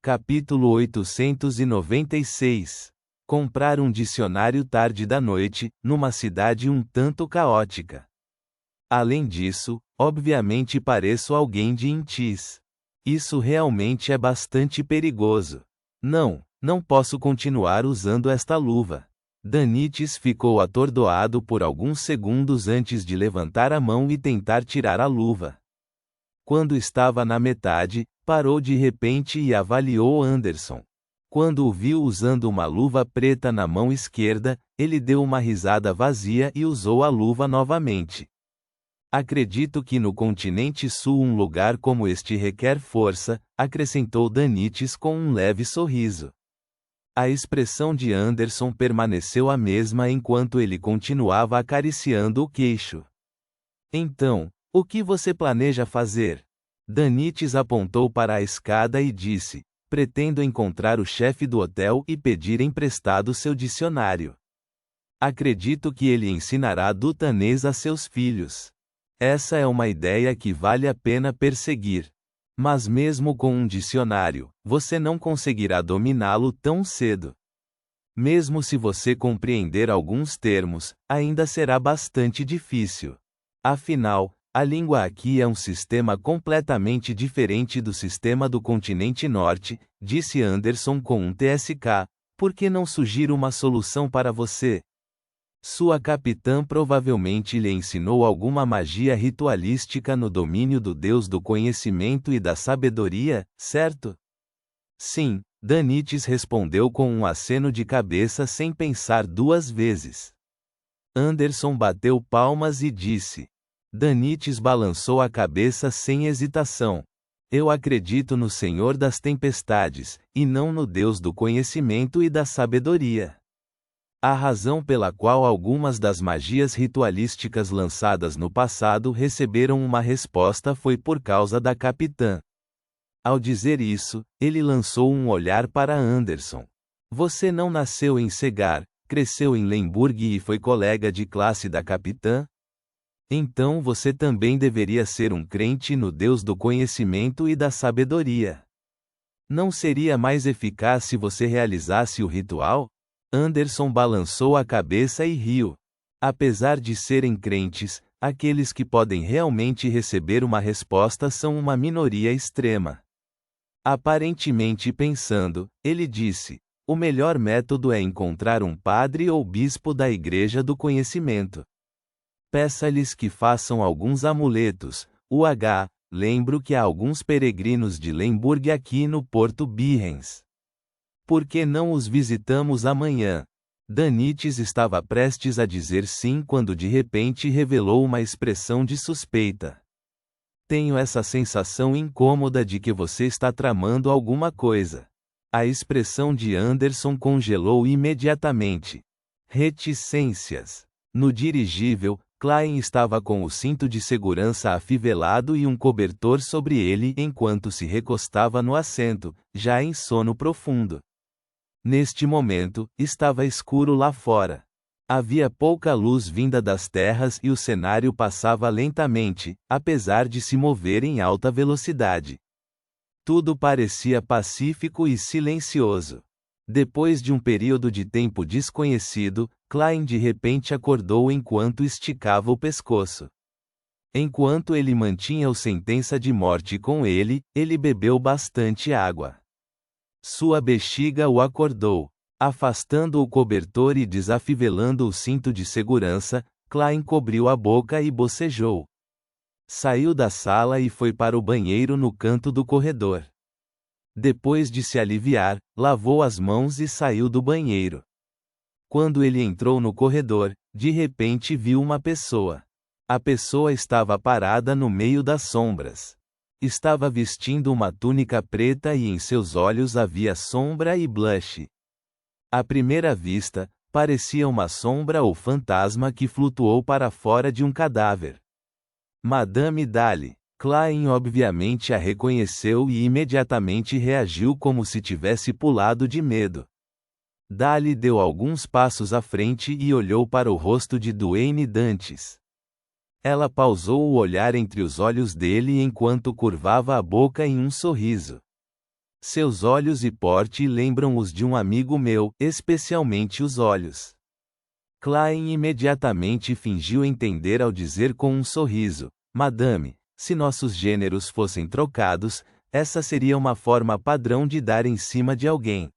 Capítulo 896. Comprar um dicionário tarde da noite, numa cidade um tanto caótica. Além disso, obviamente pareço alguém de Intis. Isso realmente é bastante perigoso. Não posso continuar usando esta luva. Danites ficou atordoado por alguns segundos antes de levantar a mão e tentar tirar a luva. Quando estava na metade, parou de repente e avaliou Anderson. Quando o viu usando uma luva preta na mão esquerda, ele deu uma risada vazia e usou a luva novamente. Acredito que no continente sul um lugar como este requer força, acrescentou Danites com um leve sorriso. A expressão de Anderson permaneceu a mesma enquanto ele continuava acariciando o queixo. Então, o que você planeja fazer? Danites apontou para a escada e disse: pretendo encontrar o chefe do hotel e pedir emprestado seu dicionário. Acredito que ele ensinará dutanês a seus filhos. Essa é uma ideia que vale a pena perseguir. Mas mesmo com um dicionário, você não conseguirá dominá-lo tão cedo. Mesmo se você compreender alguns termos, ainda será bastante difícil. Afinal, a língua aqui é um sistema completamente diferente do sistema do continente norte, disse Anderson com um TSK. Por que não sugiro uma solução para você? Sua capitã provavelmente lhe ensinou alguma magia ritualística no domínio do Deus do conhecimento e da sabedoria, certo? Sim, Danites respondeu com um aceno de cabeça sem pensar duas vezes. Anderson bateu palmas e disse. Danites balançou a cabeça sem hesitação. Eu acredito no Senhor das Tempestades, e não no Deus do conhecimento e da sabedoria. A razão pela qual algumas das magias ritualísticas lançadas no passado receberam uma resposta foi por causa da capitã. Ao dizer isso, ele lançou um olhar para Anderson. Você não nasceu em Segar, cresceu em Lemburg e foi colega de classe da capitã? Então você também deveria ser um crente no Deus do conhecimento e da sabedoria. Não seria mais eficaz se você realizasse o ritual? Anderson balançou a cabeça e riu. Apesar de serem crentes, aqueles que podem realmente receber uma resposta são uma minoria extrema. Aparentemente pensando, ele disse: o melhor método é encontrar um padre ou bispo da Igreja do Conhecimento. Peça-lhes que façam alguns amuletos. Lembro que há alguns peregrinos de Lemburg aqui no Porto Birrens. Por que não os visitamos amanhã? Danites estava prestes a dizer sim quando de repente revelou uma expressão de suspeita. Tenho essa sensação incômoda de que você está tramando alguma coisa. A expressão de Anderson congelou imediatamente. Reticências. No dirigível, Klein estava com o cinto de segurança afivelado e um cobertor sobre ele enquanto se recostava no assento, já em sono profundo. Neste momento, estava escuro lá fora. Havia pouca luz vinda das terras e o cenário passava lentamente, apesar de se mover em alta velocidade. Tudo parecia pacífico e silencioso. Depois de um período de tempo desconhecido, Klein de repente acordou enquanto esticava o pescoço. Enquanto ele mantinha a sentença de morte com ele, ele bebeu bastante água. Sua bexiga o acordou. Afastando o cobertor e desafivelando o cinto de segurança, Klein cobriu a boca e bocejou. Saiu da sala e foi para o banheiro no canto do corredor. Depois de se aliviar, lavou as mãos e saiu do banheiro. Quando ele entrou no corredor, de repente viu uma pessoa. A pessoa estava parada no meio das sombras. Estava vestindo uma túnica preta e em seus olhos havia sombra e blush. À primeira vista, parecia uma sombra ou fantasma que flutuou para fora de um cadáver. Madame Daly. Klein obviamente a reconheceu e imediatamente reagiu como se tivesse pulado de medo. Daly deu alguns passos à frente e olhou para o rosto de Duane Dantes. Ela pausou o olhar entre os olhos dele enquanto curvava a boca em um sorriso. Seus olhos e porte lembram os de um amigo meu, especialmente os olhos. Klein imediatamente fingiu entender ao dizer com um sorriso: Madame, se nossos gêneros fossem trocados, essa seria uma forma padrão de dar em cima de alguém.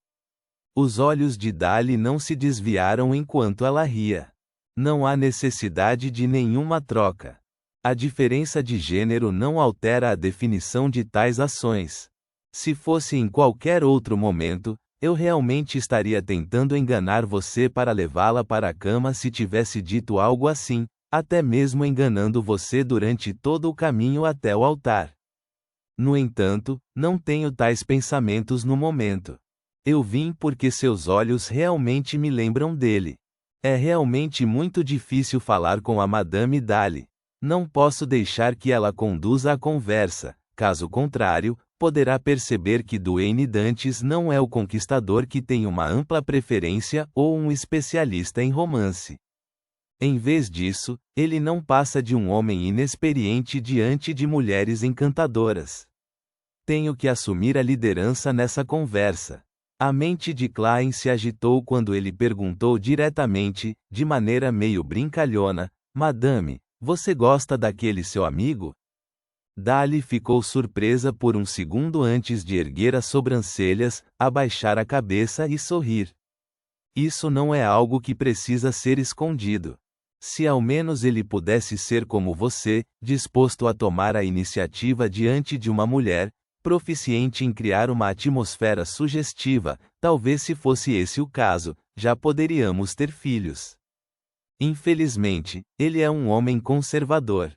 Os olhos de Dali não se desviaram enquanto ela ria. Não há necessidade de nenhuma troca. A diferença de gênero não altera a definição de tais ações. Se fosse em qualquer outro momento, eu realmente estaria tentando enganar você para levá-la para a cama se tivesse dito algo assim, até mesmo enganando você durante todo o caminho até o altar. No entanto, não tenho tais pensamentos no momento. Eu vim porque seus olhos realmente me lembram dele. É realmente muito difícil falar com a Madame Dali. Não posso deixar que ela conduza a conversa, caso contrário, poderá perceber que Duane Dantes não é o conquistador que tem uma ampla preferência ou um especialista em romance. Em vez disso, ele não passa de um homem inexperiente diante de mulheres encantadoras. Tenho que assumir a liderança nessa conversa. A mente de Klein se agitou quando ele perguntou diretamente, de maneira meio brincalhona: Madame, você gosta daquele seu amigo? Dali ficou surpresa por um segundo antes de erguer as sobrancelhas, abaixar a cabeça e sorrir. Isso não é algo que precisa ser escondido. Se ao menos ele pudesse ser como você, disposto a tomar a iniciativa diante de uma mulher, proficiente em criar uma atmosfera sugestiva, talvez se fosse esse o caso, já poderíamos ter filhos. Infelizmente, ele é um homem conservador.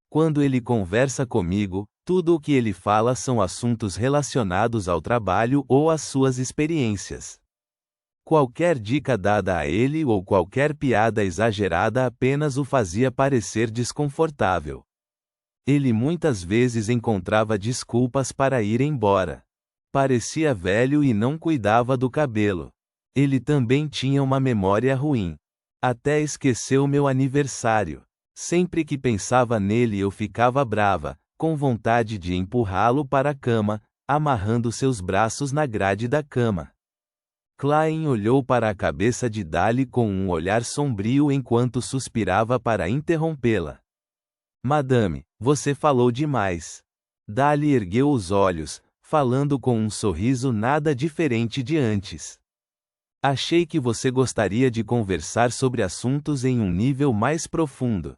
Quando ele conversa comigo, tudo o que ele fala são assuntos relacionados ao trabalho ou às suas experiências. Qualquer dica dada a ele ou qualquer piada exagerada apenas o fazia parecer desconfortável. Ele muitas vezes encontrava desculpas para ir embora. Parecia velho e não cuidava do cabelo. Ele também tinha uma memória ruim. Até esqueceu meu aniversário. Sempre que pensava nele eu ficava brava, com vontade de empurrá-lo para a cama, amarrando seus braços na grade da cama. Klein olhou para a cabeça de Dali com um olhar sombrio enquanto suspirava para interrompê-la. Madame, você falou demais. Dali ergueu os olhos, falando com um sorriso nada diferente de antes. Achei que você gostaria de conversar sobre assuntos em um nível mais profundo.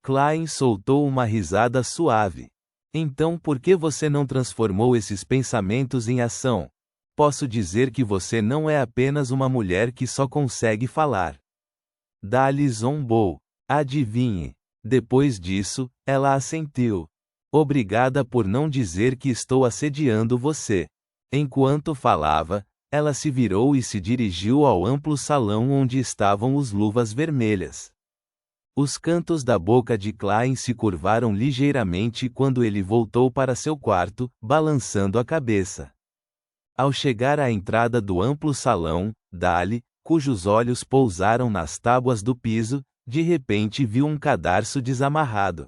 Klein soltou uma risada suave. Então por que você não transformou esses pensamentos em ação? Posso dizer que você não é apenas uma mulher que só consegue falar. Dali zombou. Adivinhe. Depois disso, ela assentiu. Obrigada por não dizer que estou assediando você. Enquanto falava, ela se virou e se dirigiu ao amplo salão onde estavam os luvas vermelhas. Os cantos da boca de Klein se curvaram ligeiramente quando ele voltou para seu quarto, balançando a cabeça. Ao chegar à entrada do amplo salão, Dali, cujos olhos pousaram nas tábuas do piso, de repente viu um cadarço desamarrado.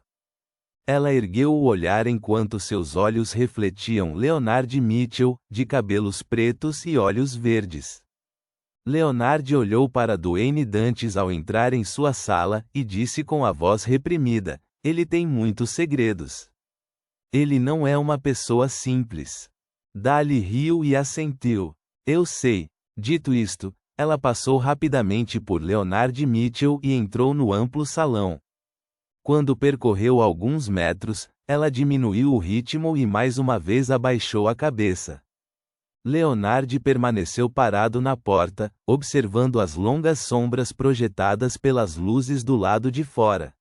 Ela ergueu o olhar enquanto seus olhos refletiam Leonard Mitchell, de cabelos pretos e olhos verdes. Leonard olhou para Duane Dantes ao entrar em sua sala, e disse com a voz reprimida: ele tem muitos segredos. Ele não é uma pessoa simples. Dali riu e assentiu. Eu sei. Dito isto, ela passou rapidamente por Leonard Mitchell e entrou no amplo salão. Quando percorreu alguns metros, ela diminuiu o ritmo e mais uma vez abaixou a cabeça. Leonard permaneceu parado na porta, observando as longas sombras projetadas pelas luzes do lado de fora.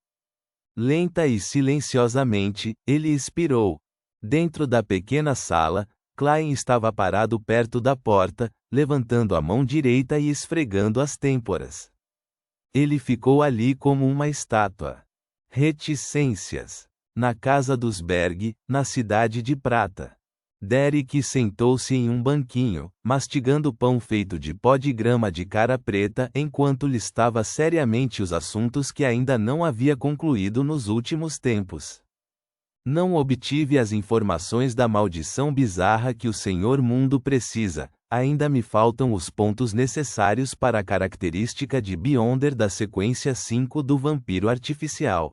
Lenta e silenciosamente, ele expirou. Dentro da pequena sala, Klein estava parado perto da porta, levantando a mão direita e esfregando as têmporas. Ele ficou ali como uma estátua. Reticências. Na casa dos Berg, na cidade de Prata. Derek sentou-se em um banquinho, mastigando pão feito de pó de grama de cara preta enquanto listava seriamente os assuntos que ainda não havia concluído nos últimos tempos. Não obtive as informações da maldição bizarra que o Senhor Mundo precisa. Ainda me faltam os pontos necessários para a característica de Beyonder da sequência 5 do vampiro artificial.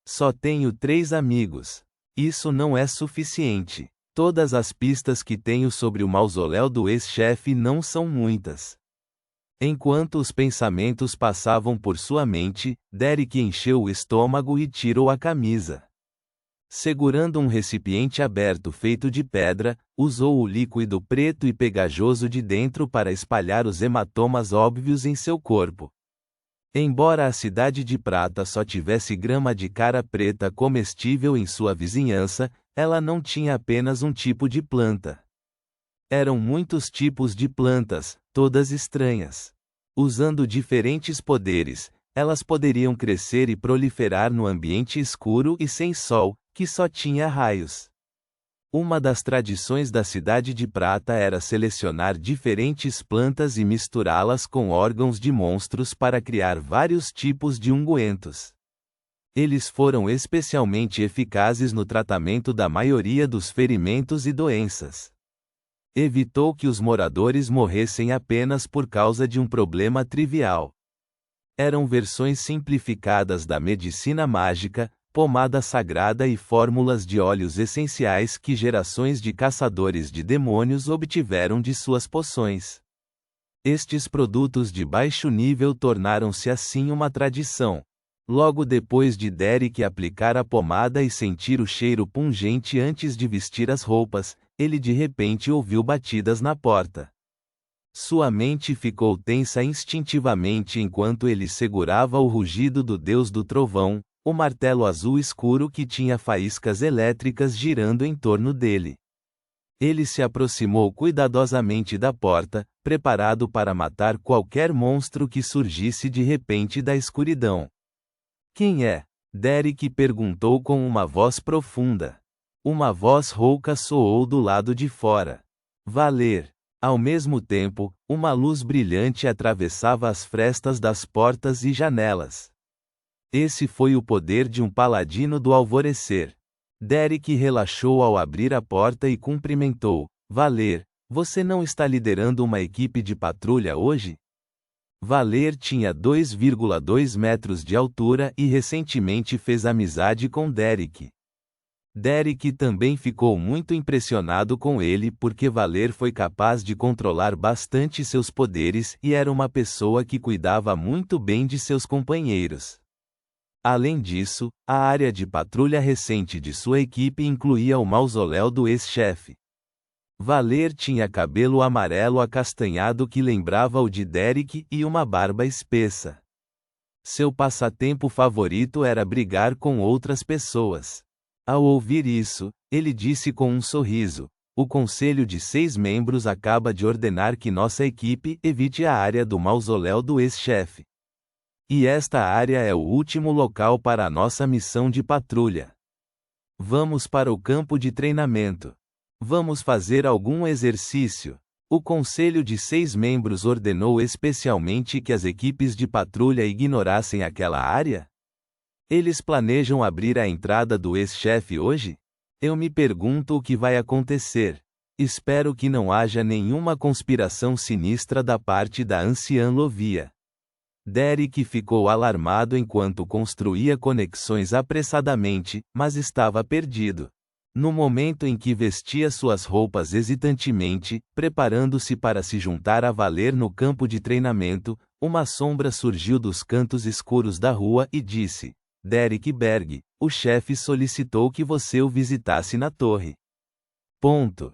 Só tenho 3 amigos. Isso não é suficiente. Todas as pistas que tenho sobre o mausoléu do ex-chefe não são muitas. Enquanto os pensamentos passavam por sua mente, Derek encheu o estômago e tirou a camisa. Segurando um recipiente aberto feito de pedra, usou o líquido preto e pegajoso de dentro para espalhar os hematomas óbvios em seu corpo. Embora a cidade de Prata só tivesse grama de cara preta comestível em sua vizinhança, ela não tinha apenas um tipo de planta. Eram muitos tipos de plantas, todas estranhas. Usando diferentes poderes, elas poderiam crescer e proliferar no ambiente escuro e sem sol, que só tinha raios. Uma das tradições da cidade de Prata era selecionar diferentes plantas e misturá-las com órgãos de monstros para criar vários tipos de ungüentos. Eles foram especialmente eficazes no tratamento da maioria dos ferimentos e doenças. Evitou que os moradores morressem apenas por causa de um problema trivial. Eram versões simplificadas da medicina mágica, pomada sagrada e fórmulas de óleos essenciais que gerações de caçadores de demônios obtiveram de suas poções. Estes produtos de baixo nível tornaram-se assim uma tradição. Logo depois de Derek aplicar a pomada e sentir o cheiro pungente antes de vestir as roupas, ele de repente ouviu batidas na porta. Sua mente ficou tensa instintivamente enquanto ele segurava o rugido do Deus do Trovão, o martelo azul escuro que tinha faíscas elétricas girando em torno dele. Ele se aproximou cuidadosamente da porta, preparado para matar qualquer monstro que surgisse de repente da escuridão. Quem é? Derek perguntou com uma voz profunda. Uma voz rouca soou do lado de fora. Valer. Ao mesmo tempo, uma luz brilhante atravessava as frestas das portas e janelas. Esse foi o poder de um paladino do alvorecer. Derek relaxou ao abrir a porta e cumprimentou. Valer, você não está liderando uma equipe de patrulha hoje? Valer tinha 2,2 metros de altura e recentemente fez amizade com Derek. Derek também ficou muito impressionado com ele porque Valer foi capaz de controlar bastante seus poderes e era uma pessoa que cuidava muito bem de seus companheiros. Além disso, a área de patrulha recente de sua equipe incluía o mausoléu do ex-chefe. Valer tinha cabelo amarelo acastanhado que lembrava o de Derek e uma barba espessa. Seu passatempo favorito era brigar com outras pessoas. Ao ouvir isso, ele disse com um sorriso: o conselho de 6 membros acaba de ordenar que nossa equipe evite a área do mausoléu do ex-chefe. E esta área é o último local para a nossa missão de patrulha. Vamos para o campo de treinamento. Vamos fazer algum exercício. O conselho de 6 membros ordenou especialmente que as equipes de patrulha ignorassem aquela área? Eles planejam abrir a entrada do ex-chefe hoje? Eu me pergunto o que vai acontecer. Espero que não haja nenhuma conspiração sinistra da parte da anciã Lovia. Derek ficou alarmado enquanto construía conexões apressadamente, mas estava perdido. No momento em que vestia suas roupas hesitantemente, preparando-se para se juntar a Valer no campo de treinamento, uma sombra surgiu dos cantos escuros da rua e disse: Derek Berg, o chefe solicitou que você o visitasse na torre. Ponto.